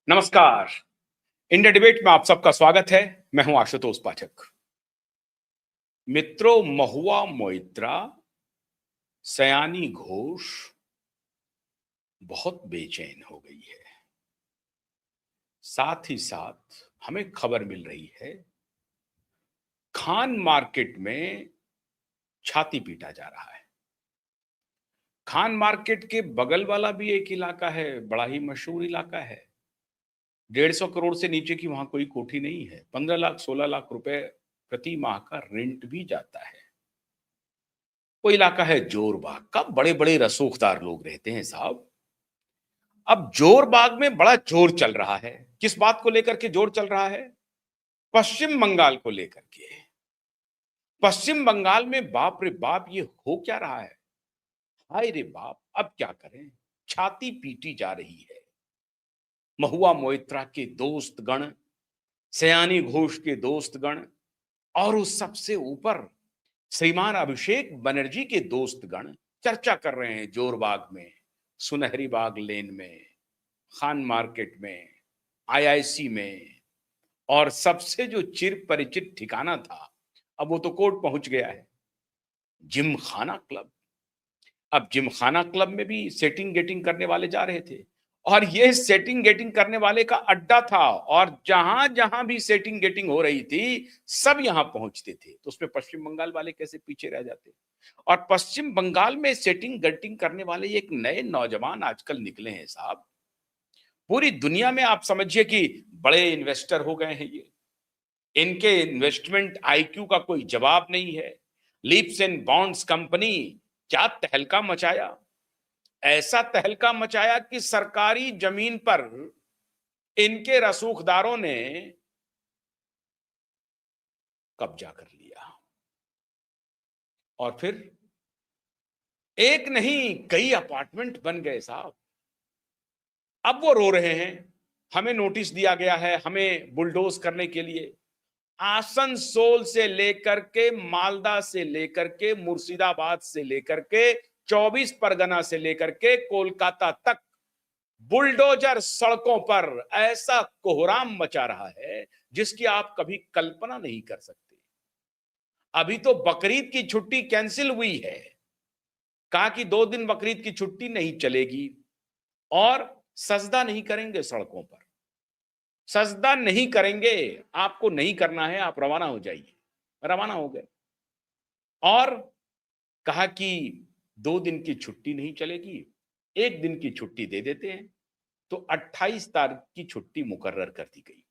नमस्कार। India debate में आप सबका स्वागत है। मैं हूं आशुतोष पाठक। मित्रों, महुआ मोइत्रा, सयानी घोष बहुत बेचैन हो गई है। साथ ही साथ हमें खबर मिल रही है, खान मार्केट में छाती पीटा जा रहा है। खान मार्केट के बगल वाला भी एक इलाका है, बड़ा ही मशहूर इलाका है। 150 करोड़ से नीचे की वहां कोई कोठी नहीं है। 15 लाख 16 लाख रुपए प्रति माह का रेंट भी जाता है। वो इलाका है जोरबाग का। बड़े बड़े रसूखदार लोग रहते हैं साहब। अब जोरबाग में बड़ा जोर चल रहा है। किस बात को लेकर के जोर चल रहा है? पश्चिम बंगाल को लेकर के। पश्चिम बंगाल में बाप रे बाप, ये हो क्या रहा है? हाय रे बाप, अब क्या करें? छाती पीटी जा रही है। महुआ मोइत्रा के दोस्त गण, सयानी घोष के दोस्त गण, और उस सबसे ऊपर श्रीमान अभिषेक बनर्जी के दोस्तगण चर्चा कर रहे हैं जोरबाग में, सुनहरी बाग लेन में, खान मार्केट में, आईआईसी में, और सबसे जो चिर परिचित ठिकाना था, अब वो तो कोर्ट पहुंच गया है, जिमखाना क्लब। अब जिमखाना क्लब में भी सेटिंग गेटिंग करने वाले जा रहे थे, और ये सेटिंग गेटिंग करने वाले का अड्डा था, और जहां जहां भी सेटिंग गेटिंग हो रही थी सब यहां पहुंचते थे। तो उसमें पश्चिम बंगाल वाले कैसे पीछे रह जाते? और पश्चिम बंगाल में सेटिंग गेटिंग करने वाले एक नए नौजवान आजकल निकले हैं साहब। पूरी दुनिया में आप समझिए कि बड़े इन्वेस्टर हो गए हैं ये। इनके इन्वेस्टमेंट आईक्यू का कोई जवाब नहीं है। लीप्स एंड बॉन्ड्स कंपनी, क्या तहलका मचाया! ऐसा तहलका मचाया कि सरकारी जमीन पर इनके रसूखदारों ने कब्जा कर लिया, और फिर एक नहीं कई अपार्टमेंट बन गए साहब। अब वो रो रहे हैं, हमें नोटिस दिया गया है, हमें बुलडोज करने के लिए। आसनसोल से लेकर के, मालदा से लेकर के, मुर्शिदाबाद से लेकर के, 24 परगना से लेकर के कोलकाता तक बुलडोजर सड़कों पर ऐसा कोहराम मचा रहा है जिसकी आप कभी कल्पना नहीं कर सकते। अभी तो बकरीद की छुट्टी कैंसिल हुई है। कहा कि 2 दिन बकरीद की छुट्टी नहीं चलेगी, और सजदा नहीं करेंगे सड़कों पर। सजदा नहीं करेंगे, आपको नहीं करना है, आप रवाना हो जाइए। रवाना हो गए, और कहा कि 2 दिन की छुट्टी नहीं चलेगी, 1 दिन की छुट्टी दे देते हैं। तो 28 तारीख की छुट्टी मुकर्रर कर दी गई।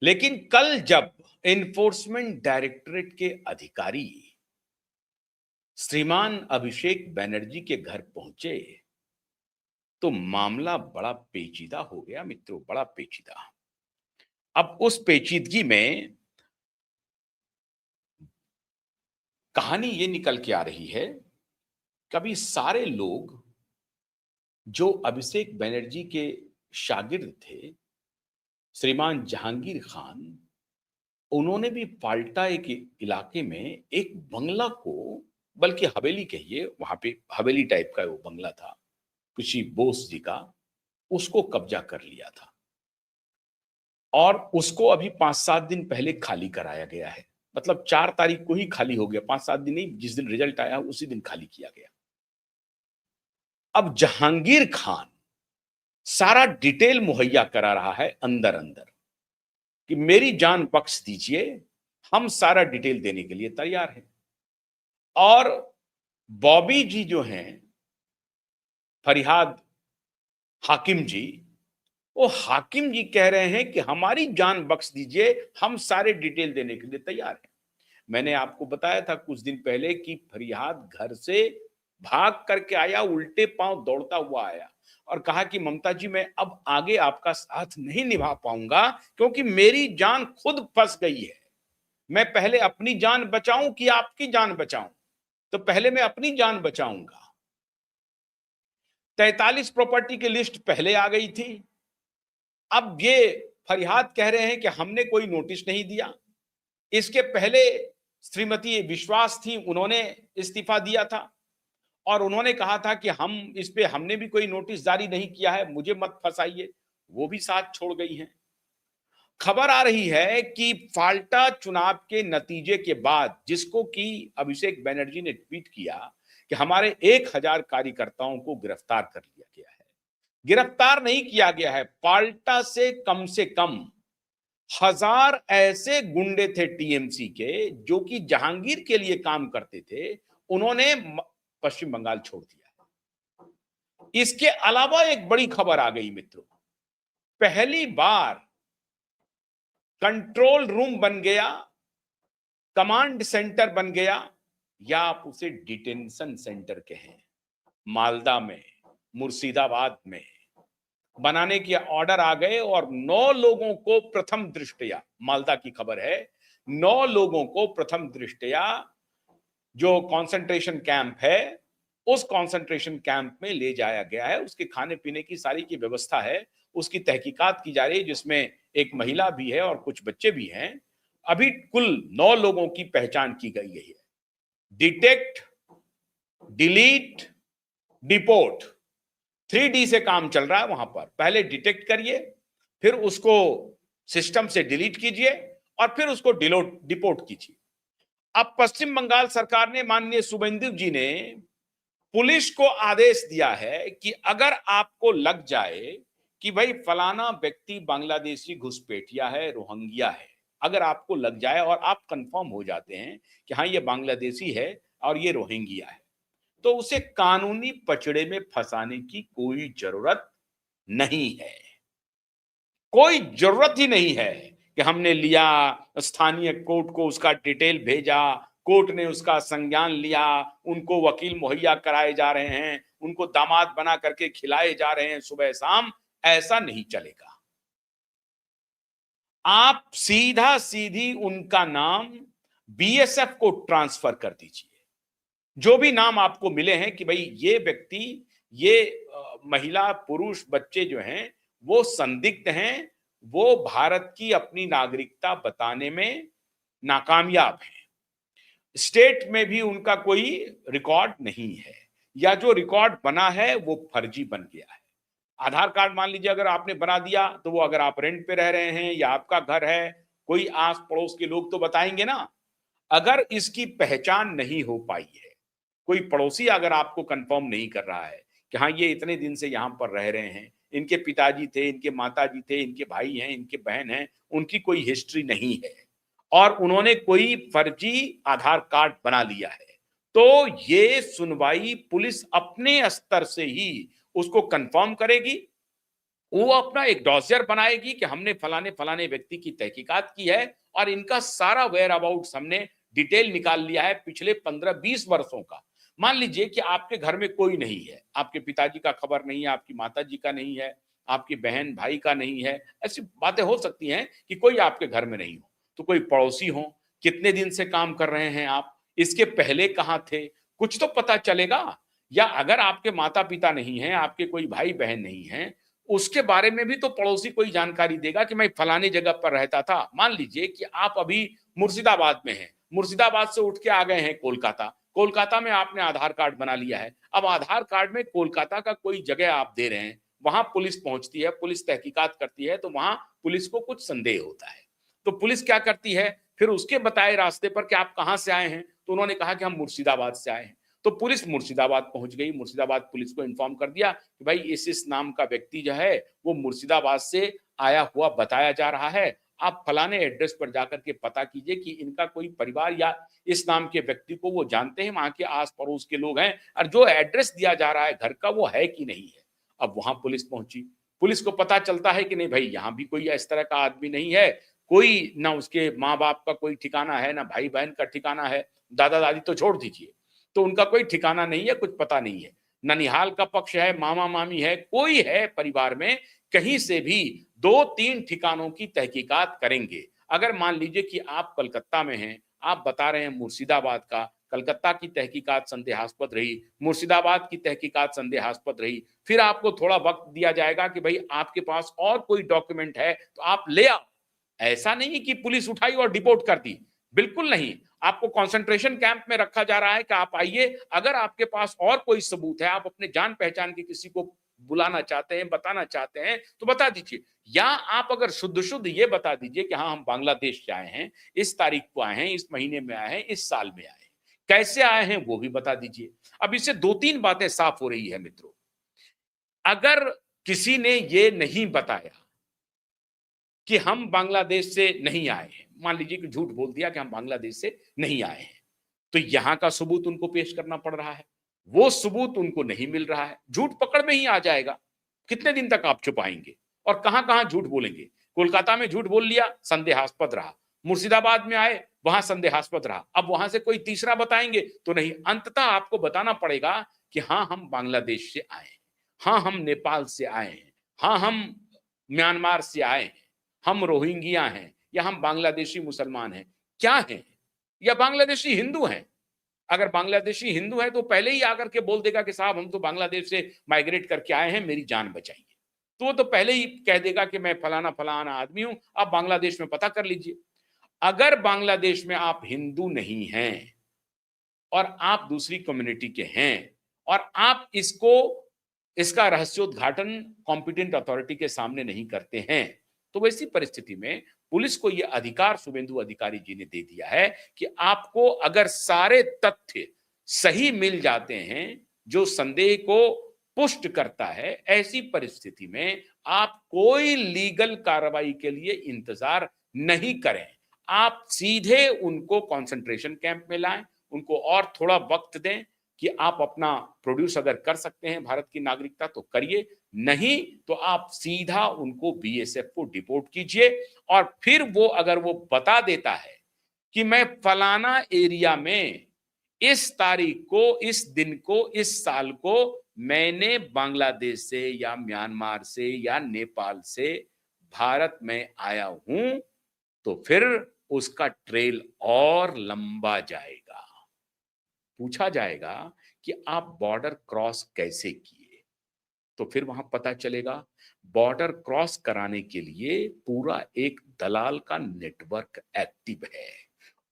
लेकिन कल जब एनफोर्समेंट डायरेक्टरेट के अधिकारी श्रीमान अभिषेक बनर्जी के घर पहुंचे, तो मामला बड़ा पेचीदा हो गया मित्रों, बड़ा पेचीदा। अब उस पेचीदगी में कहानी ये निकल के आ रही है, कभी सारे लोग जो अभिषेक बनर्जी के शागिर्द थे, श्रीमान जहांगीर खान, उन्होंने भी फाल्टा एक इलाके में एक बंगला को, बल्कि हवेली कहिए, वहां पे हवेली टाइप का वो बंगला था किसी बोस जी का, उसको कब्जा कर लिया था। और उसको अभी 5-7 दिन पहले खाली कराया गया है। मतलब 4 तारीख को ही खाली हो गया, 5-7 दिन नहीं, जिस दिन रिजल्ट आया उसी दिन खाली किया गया। अब जहांगीर खान सारा डिटेल मुहैया करा रहा है अंदर अंदर कि मेरी जान बख्श दीजिए, हम सारा डिटेल देने के लिए तैयार हैं। और बॉबी जी जो हैं, फरियाद हाकिम जी, वो हाकिम जी कह रहे हैं कि हमारी जान बख्श दीजिए, हम सारे डिटेल देने के लिए तैयार हैं। मैंने आपको बताया था कुछ दिन पहले कि फरियाद घर से भाग करके आया, उल्टे पांव दौड़ता हुआ आया, और कहा कि ममता जी, मैं अब आगे आपका साथ नहीं निभा पाऊंगा, क्योंकि मेरी जान खुद फंस गई है। मैं पहले अपनी जान बचाऊं कि आपकी जान बचाऊं? तो पहले मैं अपनी जान बचाऊंगा। 43 प्रॉपर्टी की लिस्ट पहले आ गई थी। अब ये फरियाद कह रहे हैं कि हमने कोई नोटिस नहीं दिया। इसके पहले श्रीमती विश्वास थी, उन्होंने इस्तीफा दिया था, और उन्होंने कहा था कि हम इस पे हमने भी कोई नोटिस जारी नहीं किया है, मुझे मत फंसाइए। वो भी साथ छोड़ गई हैं। खबर आ रही है कि फाल्टा चुनाव के नतीजे के बाद, जिसको कि अभिषेक बनर्जी ने ट्वीट किया कि हमारे 1000 कार्यकर्ताओं को गिरफ्तार कर लिया गया है। गिरफ्तार नहीं किया गया है, से कम 1000 ऐसे गुंडे थे टीएमसी के जो कि जहांगीर के लिए काम करते थे, उन्होंने पश्चिम बंगाल छोड़ दिया। इसके अलावा एक बड़ी खबर आ गई मित्रों, पहली बार कंट्रोल रूम बन गया, कमांड सेंटर बन गया, या आप उसे डिटेंशन सेंटर कहें, मालदा में, मुर्शिदाबाद में बनाने के ऑर्डर आ गए और 9 लोगों को प्रथम दृष्टया, मालदा की खबर है, 9 लोगों को प्रथम दृष्टया जो कंसंट्रेशन कैंप है, उस कंसंट्रेशन कैंप में ले जाया गया है। उसके खाने पीने की सारी की व्यवस्था है, उसकी तहकीकात की जा रही है, जिसमें एक महिला भी है और कुछ बच्चे भी हैं। अभी कुल 9 लोगों की पहचान की गई है। डिटेक्ट, डिलीट, डिपोर्ट, 3D से काम चल रहा है वहां पर। पहले डिटेक्ट करिए, फिर उसको सिस्टम से डिलीट कीजिए और फिर उसको डिपोर्ट कीजिए। अब पश्चिम बंगाल सरकार ने, माननीय शुभेंदु जी ने पुलिस को आदेश दिया है कि अगर आपको लग जाए कि भाई फलाना व्यक्ति बांग्लादेशी घुसपैठिया है, रोहिंग्या है, अगर आपको लग जाए और आप कंफर्म हो जाते हैं कि हाँ ये बांग्लादेशी है और ये रोहिंग्या है, तो उसे कानूनी पचड़े में फंसाने की कोई जरूरत नहीं है। कोई जरूरत ही नहीं है कि हमने लिया, स्थानीय कोर्ट को उसका डिटेल भेजा, कोर्ट ने उसका संज्ञान लिया, उनको वकील मुहैया कराए जा रहे हैं, उनको दामाद बना करके खिलाए जा रहे हैं सुबह शाम। ऐसा नहीं चलेगा। आप सीधा सीधी उनका नाम बीएसएफ को ट्रांसफर कर दीजिए। जो भी नाम आपको मिले हैं कि भाई ये व्यक्ति, ये महिला, पुरुष, बच्चे जो हैं वो संदिग्ध हैं, वो भारत की अपनी नागरिकता बताने में नाकामयाब हैं, स्टेट में भी उनका कोई रिकॉर्ड नहीं है, या जो रिकॉर्ड बना है वो फर्जी बन गया है। आधार कार्ड मान लीजिए अगर आपने बना दिया, तो वो अगर आप रेंट पे रह रहे हैं या आपका घर है, कोई आस पड़ोस के लोग तो बताएंगे ना। अगर इसकी पहचान नहीं हो पाई है, कोई पड़ोसी अगर आपको कंफर्म नहीं कर रहा है कि हाँ ये इतने दिन से यहाँ पर रह रहे हैं, इनके पिताजी थे, इनके माताजी थे, इनके भाई हैं, इनके बहन हैं, उनकी कोई हिस्ट्री नहीं है और उन्होंने कोई फर्जी आधार कार्ड बना लिया है, तो ये सुनवाई पुलिस अपने स्तर से ही उसको कंफर्म करेगी। वो अपना एक डॉसियर बनाएगी कि हमने फलाने फलाने व्यक्ति की तहकीकात की है और इनका सारा वेयर अबाउट्स हमने डिटेल निकाल लिया है पिछले 15-20 वर्षों का। मान लीजिए कि आपके घर में कोई नहीं है, आपके पिताजी का खबर नहीं है, आपकी माताजी का नहीं है, आपकी बहन भाई का नहीं है, ऐसी बातें हो सकती हैं कि कोई आपके घर में नहीं हो, तो कोई पड़ोसी हो, कितने दिन से काम कर रहे हैं आप, इसके पहले कहाँ थे, कुछ तो पता चलेगा। या अगर आपके माता पिता नहीं है, आपके कोई भाई बहन नहीं है, उसके बारे में भी तो पड़ोसी कोई जानकारी देगा कि मैं फलानी जगह पर रहता था। मान लीजिए कि आप अभी मुर्शिदाबाद में हैं, मुर्शिदाबाद से उठ के आ गए हैं कोलकाता, कोलकाता में आपने आधार कार्ड बना लिया है। अब आधार कार्ड में कोलकाता का कोई जगह आप दे रहे हैं, वहां पुलिस पहुंचती है, पुलिस तहकीकात करती है, तो वहां पुलिस को कुछ संदेह होता है, तो पुलिस क्या करती है, फिर उसके बताए रास्ते पर कि आप कहां से आए हैं, तो उन्होंने कहा कि हम मुर्शिदाबाद से आए हैं, तो पुलिस मुर्शिदाबाद पहुंच गई, मुर्शिदाबाद पुलिस को इन्फॉर्म कर दिया कि भाई इस नाम का व्यक्ति जो है वो मुर्शिदाबाद से आया हुआ बताया जा रहा है, आप फलाने एड्रेस पर जाकर के पता कीजिए कि इनका कोई परिवार या इस नाम के व्यक्ति को वो जानते हैं, वहां के आस पड़ोस के लोग हैं, और जो एड्रेस दिया जा रहा है घर का वो है कि नहीं है। अब वहां पुलिस पहुंची, पुलिस को पता चलता है कि नहीं भाई यहाँ भी कोई इस तरह का आदमी नहीं है, कोई ना उसके माँ बाप का कोई ठिकाना है, ना भाई बहन का ठिकाना है, दादा दादी तो छोड़ दीजिए, तो उनका कोई ठिकाना नहीं है, कुछ पता नहीं है, ननिहाल का पक्ष है, मामा मामी है, कोई है परिवार में, कहीं से भी 2-3 ठिकानों की तहकीकात करेंगे। अगर मान लीजिए कि आप कलकत्ता में हैं, आप बता रहे हैं मुर्शिदाबाद का, कलकत्ता की तहकीकात संदेहास्पद रही, मुर्शिदाबाद की तहकीकात संदेहास्पद रही, फिर आपको थोड़ा वक्त दिया जाएगा कि भाई आपके पास और कोई डॉक्यूमेंट है तो आप ले आओ। ऐसा नहीं कि पुलिस उठाई और डिपोर्ट कर दी, बिल्कुल नहीं। आपको कंसंट्रेशन कैंप में रखा जा रहा है कि आप आइए, अगर आपके पास और कोई सबूत है, आप अपने जान पहचान के किसी को बुलाना चाहते हैं, बताना चाहते हैं तो बता दीजिए, या आप अगर शुद्ध शुद्ध ये बता दीजिए कि हाँ हम बांग्लादेश से आए हैं, इस तारीख को आए हैं, इस महीने में आए हैं, इस साल में आए हैं, कैसे आए हैं वो भी बता दीजिए। अब इससे दो तीन बातें साफ हो रही है मित्रों। अगर किसी ने ये नहीं बताया कि हम बांग्लादेश से नहीं आए हैं, मान लीजिए कि झूठ बोल दिया कि हम बांग्लादेश से नहीं आए हैं, तो यहां का सबूत उनको पेश करना पड़ रहा है, वो सबूत उनको नहीं मिल रहा है, झूठ पकड़ में ही आ जाएगा। कितने दिन तक आप छुपाएंगे और कहां कहां झूठ बोलेंगे? कोलकाता में झूठ बोल लिया, संदेहास्पद रहा। मुर्शिदाबाद में आए, वहां संदेहास्पद रहा। अब वहां से कोई तीसरा बताएंगे तो नहीं। अंततः आपको बताना पड़ेगा कि हाँ हम बांग्लादेश से आए हैं, हाँ हम नेपाल से आए हैं, हाँ हम म्यांमार से आए हैं, हम रोहिंग्या हैं, या हम बांग्लादेशी मुसलमान हैं, क्या हैं, या बांग्लादेशी हिंदू हैं। अगर बांग्लादेशी हिंदू है तो पहले ही आकर के बोल देगा कि साहब हम तो बांग्लादेश से माइग्रेट करके आए हैं, मेरी जान बचाइए। तो वो तो पहले ही कह देगा कि मैं फलाना फलाना आदमी हूं, आप बांग्लादेश में पता कर लीजिए। अगर बांग्लादेश में आप हिंदू नहीं हैं और आप दूसरी कम्युनिटी के हैं और आप इसका रहस्योद्घाटन कॉम्पिटेंट अथॉरिटी के सामने नहीं करते हैं, तो वैसी परिस्थिति में पुलिस को यह अधिकार शुभेंदु अधिकारी जी ने दे दिया है कि आपको अगर सारे तथ्य सही मिल जाते हैं जो संदेह को पुष्ट करता है, ऐसी परिस्थिति में आप कोई लीगल कार्रवाई के लिए इंतजार नहीं करें। आप सीधे उनको कंसंट्रेशन कैंप में लाएं, उनको और थोड़ा वक्त दें कि आप अपना प्रोड्यूस अगर कर सकते हैं भारत की नागरिकता तो करिए, नहीं तो आप सीधा उनको बीएसएफ को डिपोर्ट कीजिए। और फिर वो अगर वो बता देता है कि मैं फलाना एरिया में इस तारीख को, इस दिन को, इस साल को मैंने बांग्लादेश से या म्यांमार से या नेपाल से भारत में आया हूं, तो फिर उसका ट्रेल और लंबा जाएगा। पूछा जाएगा कि आप बॉर्डर क्रॉस कैसे किए, तो फिर वहां पता चलेगा बॉर्डर क्रॉस कराने के लिए पूरा एक दलाल का नेटवर्क एक्टिव है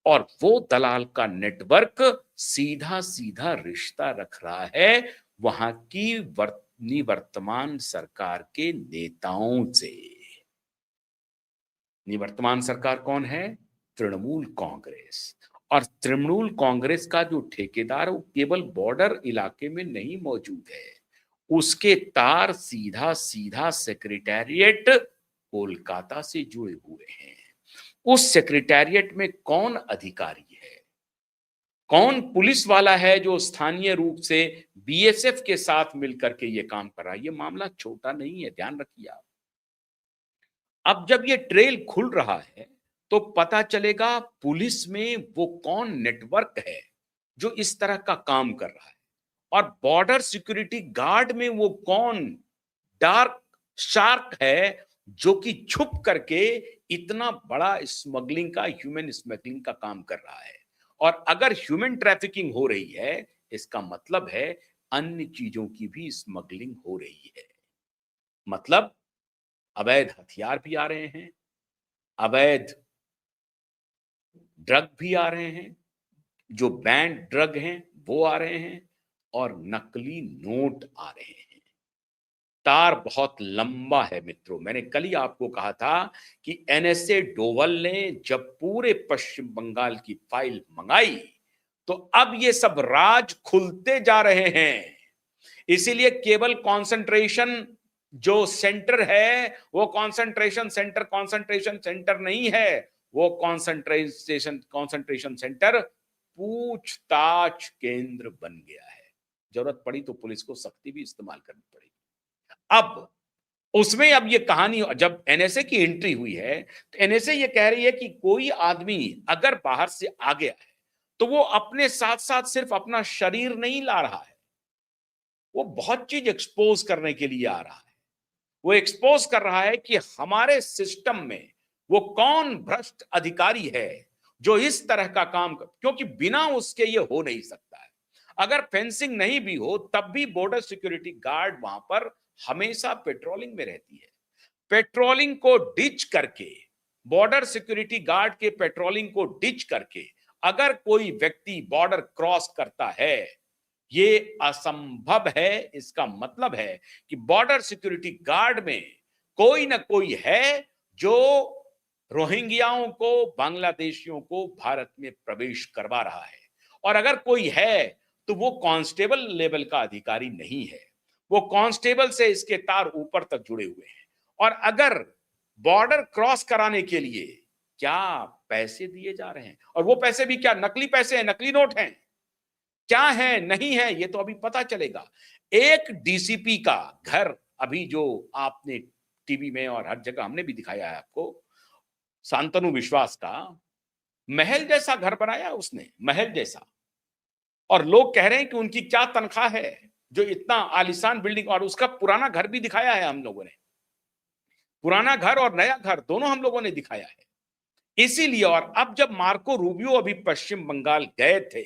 और वो दलाल का नेटवर्क सीधा सीधा रिश्ता रख रहा है वहां की निवर्तमान सरकार के नेताओं से। निवर्तमान सरकार कौन है? तृणमूल कांग्रेस। और तृणमूल कांग्रेस का जो ठेकेदार वो केवल बॉर्डर इलाके में नहीं मौजूद है, उसके तार सीधा सीधा सेक्रेटेरिएट कोलकाता से जुड़े हुए हैं। उस सेक्रेटेरिएट में कौन अधिकारी है, कौन पुलिस वाला है जो स्थानीय रूप से बीएसएफ के साथ मिलकर के ये काम कर रहा है? ये मामला छोटा नहीं है, ध्यान रखिए आप। अब जब ये ट्रेल खुल रहा है तो पता चलेगा पुलिस में वो कौन नेटवर्क है जो इस तरह का काम कर रहा है, और बॉर्डर सिक्योरिटी गार्ड में वो कौन डार्क शार्क है जो कि छुप करके इतना बड़ा स्मगलिंग का, ह्यूमन स्मगलिंग का काम कर रहा है। और अगर ह्यूमन ट्रैफिकिंग हो रही है, इसका मतलब है अन्य चीजों की भी स्मगलिंग हो रही है। मतलब अवैध हथियार भी आ रहे हैं, अवैध ड्रग भी आ रहे हैं, जो बैंड ड्रग हैं वो आ रहे हैं, और नकली नोट आ रहे हैं। तार बहुत लंबा है मित्रों। मैंने कल ही आपको कहा था कि एनएसए डोवल ने जब पूरे पश्चिम बंगाल की फाइल मंगाई तो अब ये सब राज खुलते जा रहे हैं। इसीलिए केवल कंसंट्रेशन जो सेंटर है वो कंसंट्रेशन सेंटर नहीं है, वो कंसंट्रेशन सेंटर पूछताछ केंद्र बन गया है। जरूरत पड़ी तो पुलिस को सख्ती भी इस्तेमाल करनी पड़ेगी। अब उसमें अब ये कहानी, जब एनएसए की एंट्री हुई है तो एनएसए ये कह रही है कि कोई आदमी अगर बाहर से आ गया है तो वो अपने साथ साथ सिर्फ अपना शरीर नहीं ला रहा है, वो बहुत चीज एक्सपोज करने के लिए आ रहा है। वो एक्सपोज कर रहा है कि हमारे सिस्टम में वो कौन भ्रष्ट अधिकारी है जो इस तरह का काम क्योंकि बिना उसके ये हो नहीं सकता है। अगर फेंसिंग नहीं भी हो तब भी बॉर्डर सिक्योरिटी गार्ड वहां पर हमेशा पेट्रोलिंग में रहती है। पेट्रोलिंग को डिच करके, बॉर्डर सिक्योरिटी गार्ड के पेट्रोलिंग को डिच करके अगर कोई व्यक्ति बॉर्डर क्रॉस करता है ये असंभव है। इसका मतलब है कि बॉर्डर सिक्योरिटी गार्ड में कोई ना कोई है जो रोहिंग्याओं को, बांग्लादेशियों को भारत में प्रवेश करवा रहा है। और अगर कोई है तो वो कांस्टेबल लेवल का अधिकारी नहीं है, वो कांस्टेबल से इसके तार ऊपर तक जुड़े हुए हैं। और अगर बॉर्डर क्रॉस कराने के लिए क्या पैसे दिए जा रहे हैं, और वो पैसे भी क्या नकली पैसे हैं, नकली नोट हैं, क्या है नहीं है, ये तो अभी पता चलेगा। एक डीसीपी का घर, अभी जो आपने टीवी में और हर जगह हमने भी दिखाया है आपको, शांतनु विश्वास का महल जैसा घर बनाया उसने, महल जैसा। और लोग कह रहे हैं कि उनकी क्या तनख्वाह है जो इतना आलीशान बिल्डिंग, और उसका पुराना घर भी दिखाया है हम लोगों ने, पुराना घर और नया घर दोनों हम लोगों ने दिखाया है। इसीलिए, और अब जब मार्को रूबियो अभी पश्चिम बंगाल गए थे,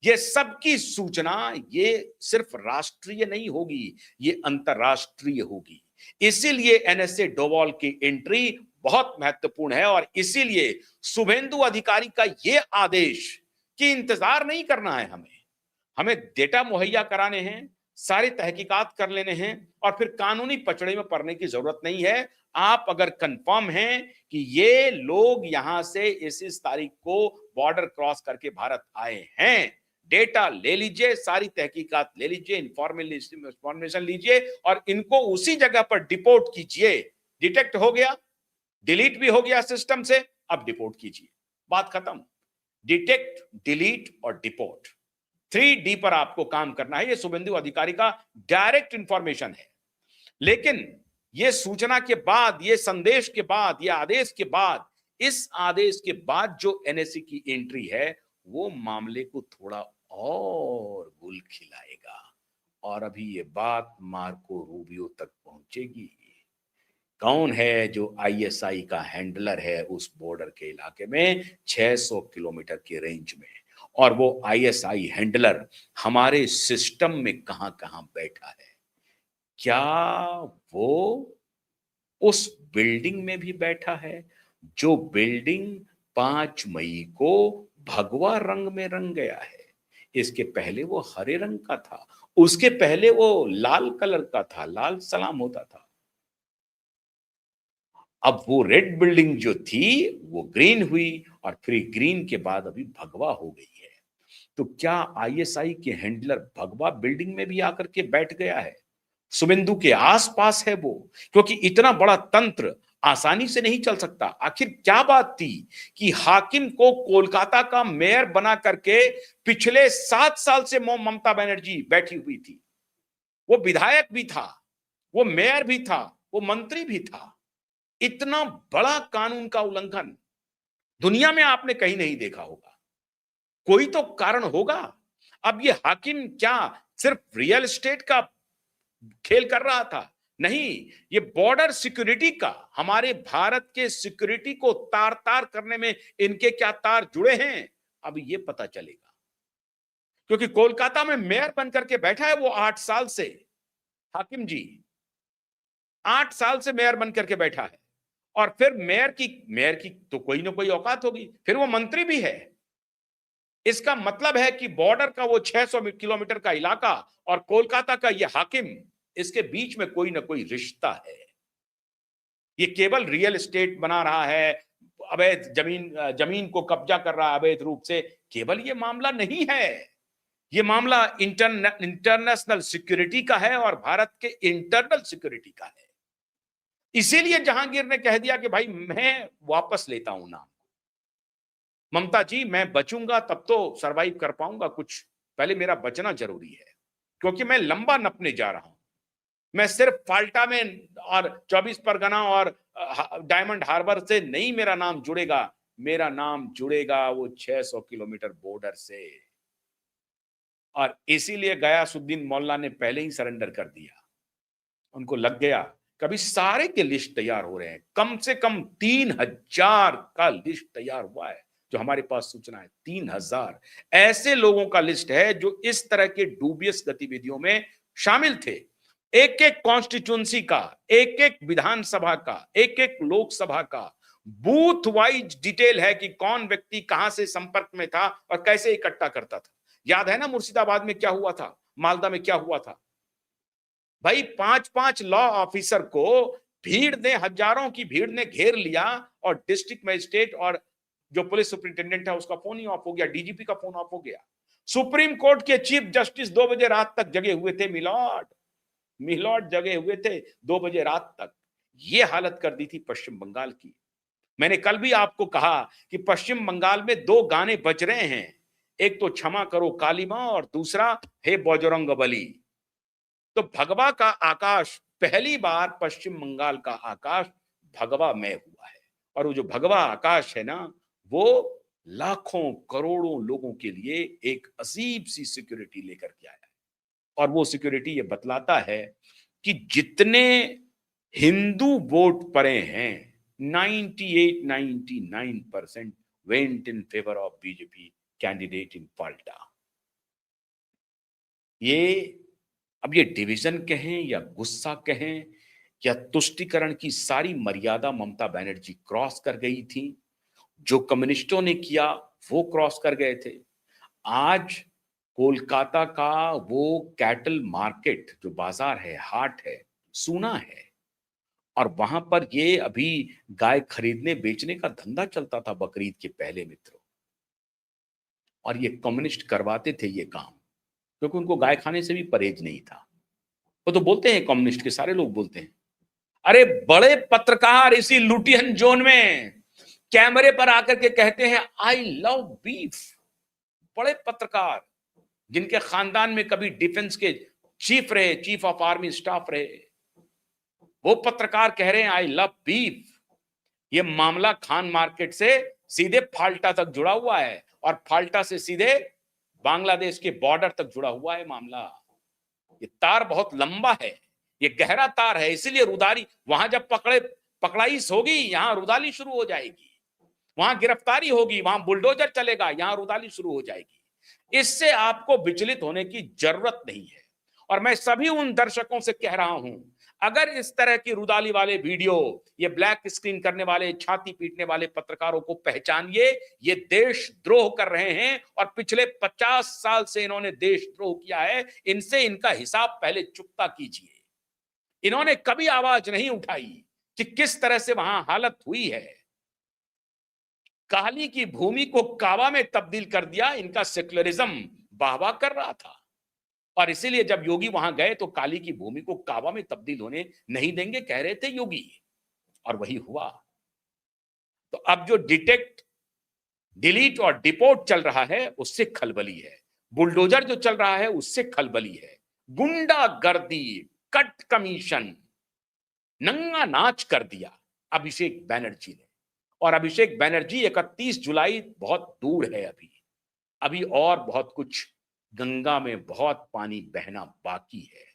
ये सबकी सूचना ये सिर्फ राष्ट्रीय नहीं होगी, ये अंतरराष्ट्रीय होगी। इसीलिए एनएसए डोवाल की एंट्री बहुत महत्वपूर्ण है। और इसीलिए शुभेंदु अधिकारी का ये आदेश कि इंतजार नहीं करना है, हमें डेटा मुहैया कराने हैं, सारी तहकीकात कर लेने हैं, और फिर कानूनी पचड़े में पड़ने की जरूरत नहीं है। आप अगर कंफर्म हैं कि ये लोग यहां से इस तारीख को बॉर्डर क्रॉस करके भारत आए हैं, डेटा ले लीजिए, सारी तहकीकात ले लीजिए, इंफॉर्मेशन लीजिए, और इनको उसी जगह पर डिपोर्ट कीजिए। डिटेक्ट हो गया, डिलीट भी हो गया सिस्टम से, अब डिपोर्ट कीजिए, बात खत्म। डिटेक्ट, डिलीट और डिपोर्ट, 3D पर आपको काम करना है। ये शुभेंदु अधिकारी का डायरेक्ट इंफॉर्मेशन है। लेकिन ये सूचना के बाद, ये संदेश के बाद, ये आदेश के बाद, इस आदेश के बाद जो एनएससी की एंट्री है, वो मामले को थोड़ा और गुल खिलाएगा। और अभी ये बात मार्को रूबियो तक पहुंचेगी। कौन है जो आईएसआई का हैंडलर है उस बॉर्डर के इलाके में, 600 किलोमीटर के रेंज में, और वो आईएसआई हैंडलर हमारे सिस्टम में कहां कहां बैठा है? क्या वो उस बिल्डिंग में भी बैठा है जो बिल्डिंग 5 मई को भगवा रंग में रंग गया है? इसके पहले वो हरे रंग का था, उसके पहले वो लाल कलर का था, लाल सलाम होता था। अब वो रेड बिल्डिंग जो थी वो ग्रीन हुई, और फिर ग्रीन के बाद अभी भगवा हो गई है। तो क्या आईएसआई के हैंडलर भगवा बिल्डिंग में भी आकर के बैठ गया है? शुभेंदु के आसपास है वो, क्योंकि इतना बड़ा तंत्र आसानी से नहीं चल सकता। आखिर क्या बात थी कि हाकिम को कोलकाता का मेयर बना करके पिछले 7 साल से ममता बनर्जी बैठी हुई थी? वो विधायक भी था, वो मेयर भी था, वो मंत्री भी था। इतना बड़ा कानून का उल्लंघन दुनिया में आपने कहीं नहीं देखा होगा। कोई तो कारण होगा। अब ये हाकिम क्या सिर्फ रियल एस्टेट का खेल कर रहा था? नहीं, ये बॉर्डर सिक्योरिटी का, हमारे भारत के सिक्योरिटी को तार तार करने में इनके क्या तार जुड़े हैं, अब ये पता चलेगा। क्योंकि कोलकाता में मेयर बनकर के बैठा है वो 8 साल से, हाकिम जी 8 साल से मेयर बनकर के बैठा है। और फिर मेयर की तो कोई ना कोई औकात होगी, फिर वो मंत्री भी है। इसका मतलब है कि बॉर्डर का वो 600 किलोमीटर का इलाका और कोलकाता का ये हाकिम, इसके बीच में कोई ना कोई रिश्ता है। ये केवल रियल एस्टेट बना रहा है, अवैध जमीन को कब्जा कर रहा है अवैध रूप से, केवल ये मामला नहीं है। ये मामला इंटरनेशनल सिक्योरिटी का है और भारत के इंटरनल सिक्योरिटी का है। इसीलिए जहांगीर ने कह दिया कि भाई मैं वापस लेता हूं नाम, ममता जी मैं बचूंगा तब तो सरवाइव कर पाऊंगा, कुछ पहले मेरा बचना जरूरी है, क्योंकि मैं लंबा नपने जा रहा हूं। मैं सिर्फ फाल्टा में और 24 परगना और डायमंड हार्बर से नहीं मेरा नाम जुड़ेगा, मेरा नाम जुड़ेगा वो 600 किलोमीटर बॉर्डर से। और इसीलिए गयासुद्दीन मोल्ला ने पहले ही सरेंडर कर दिया, उनको लग गया। कभी सारे के लिस्ट तैयार हो रहे हैं, कम से कम 3000 का लिस्ट तैयार हुआ है, जो हमारे पास सूचना है 3000 ऐसे लोगों का लिस्ट है जो इस तरह के डूबियस गतिविधियों में शामिल थे। एक एक कॉन्स्टिट्यूंसी का, एक एक विधानसभा का, एक एक लोकसभा का बूथ वाइज डिटेल है कि कौन व्यक्ति कहां से संपर्क में था और कैसे इकट्ठा करता था। याद है ना मुर्शिदाबाद में क्या हुआ था, मालदा में क्या हुआ था? भाई 5-5 लॉ ऑफिसर को भीड़ ने, हजारों की भीड़ ने घेर लिया और डिस्ट्रिक्ट मजिस्ट्रेट और जो पुलिस सुपरिंटेंडेंट है उसका फोन ही ऑफ हो गया, डीजीपी का फोन ऑफ हो गया। सुप्रीम कोर्ट के चीफ जस्टिस 2 बजे रात तक जगे हुए थे मिलॉर्ड, मिलॉर्ड जगे हुए थे 2 बजे रात तक। ये हालत कर दी थी पश्चिम बंगाल की। मैंने कल भी आपको कहा कि पश्चिम बंगाल में 2 गाने बज रहे हैं, एक तो क्षमा करो काली मां और दूसरा हे बजरंगबली। तो भगवा का आकाश, पहली बार पश्चिम बंगाल का आकाश भगवामय हुआ है। और वो जो भगवा आकाश है ना, वो लाखों करोड़ों लोगों के लिए एक अजीब सी सिक्योरिटी लेकर के आया है। और वो सिक्योरिटी ये बतलाता है कि जितने हिंदू वोट पड़े हैं 98-99% went in favour of BJP candidate in Falta. ये अब ये डिवीजन कहें या गुस्सा कहें या तुष्टीकरण की सारी मर्यादा ममता बनर्जी क्रॉस कर गई थी। जो कम्युनिस्टों ने किया वो क्रॉस कर गए थे। आज कोलकाता का वो कैटल मार्केट जो बाजार है, हाट है, सूना है। और वहां पर ये अभी गाय खरीदने बेचने का धंधा चलता था बकरीद के पहले मित्रों। और ये कम्युनिस्ट करवाते थे ये काम, क्योंकि उनको गाय खाने से भी परहेज नहीं था। वो तो बोलते हैं, कम्युनिस्ट के सारे लोग बोलते हैं, अरे बड़े पत्रकार इसी लुटियन जोन में कैमरे पर आकर के कहते हैं आई लव बीफ। बड़े पत्रकार जिनके खानदान में कभी डिफेंस के चीफ रहे, चीफ ऑफ आर्मी स्टाफ रहे, वो पत्रकार कह रहे हैं आई लव बीफ। ये मामला खान मार्केट से सीधे फाल्टा तक जुड़ा हुआ है और फाल्टा से सीधे बांग्लादेश के बॉर्डर तक जुड़ा हुआ है मामला। ये तार बहुत लंबा है, ये गहरा तार है, इसीलिए रुदाली वहां जब पकड़ाई होगी, यहां रुदाली शुरू हो जाएगी। वहां गिरफ्तारी होगी, वहां बुलडोजर चलेगा, यहां रुदाली शुरू हो जाएगी। इससे आपको विचलित होने की जरूरत नहीं है। और मैं सभी उन दर्शकों से कह रहा हूं, अगर इस तरह की रुदाली वाले वीडियो, ये ब्लैक स्क्रीन करने वाले, छाती पीटने वाले पत्रकारों को पहचानिए। ये देशद्रोह कर रहे हैं और पिछले 50 साल से इन्होंने देशद्रोह किया है। इनसे इनका हिसाब पहले चुकता कीजिए। इन्होंने कभी आवाज नहीं उठाई कि किस तरह से वहां हालत हुई है। काली की भूमि को काबा में तब्दील कर दिया, इनका सेक्युलरिज्म वाहवाह कर रहा था। और इसीलिए जब योगी वहां गए तो काली की भूमि को काबा में तब्दील होने नहीं देंगे, कह रहे थे योगी, और वही हुआ। तो अब जो डिटेक्ट, डिलीट और डिपोर्ट चल रहा है उससे खलबली है। बुलडोजर जो चल रहा है उससे खलबली है। गुंडागर्दी, कट कमीशन, नंगा नाच कर दिया अभिषेक बैनर्जी ने। और अभिषेक बैनर्जी 31 जुलाई बहुत दूर है, अभी और बहुत कुछ, गंगा में बहुत पानी बहना बाकी है।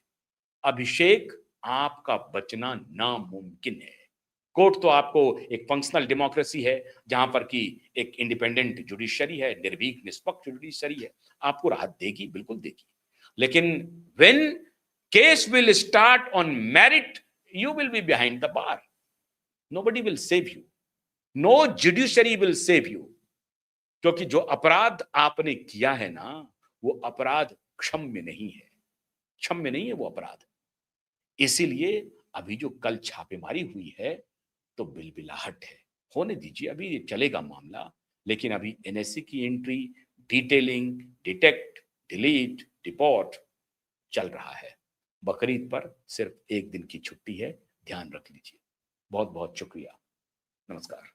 अभिषेक, आपका बचना नामुमकिन है। कोर्ट तो आपको एक फंक्शनल डेमोक्रेसी है जहां पर कि एक इंडिपेंडेंट जुडिशरी है, निर्भीक निष्पक्ष जुडिशरी है, आपको राहत देगी, बिल्कुल देगी। लेकिन when case will start on merit, you will be behind the bar. Nobody will save you, no judiciary will save you. क्योंकि जो अपराध आपने किया है ना, वो अपराध क्षम्य नहीं है, क्षम्य नहीं है वो अपराध। इसीलिए अभी जो कल छापेमारी हुई है तो बिलबिलाहट है, होने दीजिए, अभी ये चलेगा मामला। लेकिन अभी एनएससी की entry, detailing, detect, delete, deport चल रहा है। बकरीद पर सिर्फ एक दिन की छुट्टी है, ध्यान रख लीजिए। बहुत बहुत शुक्रिया, नमस्कार।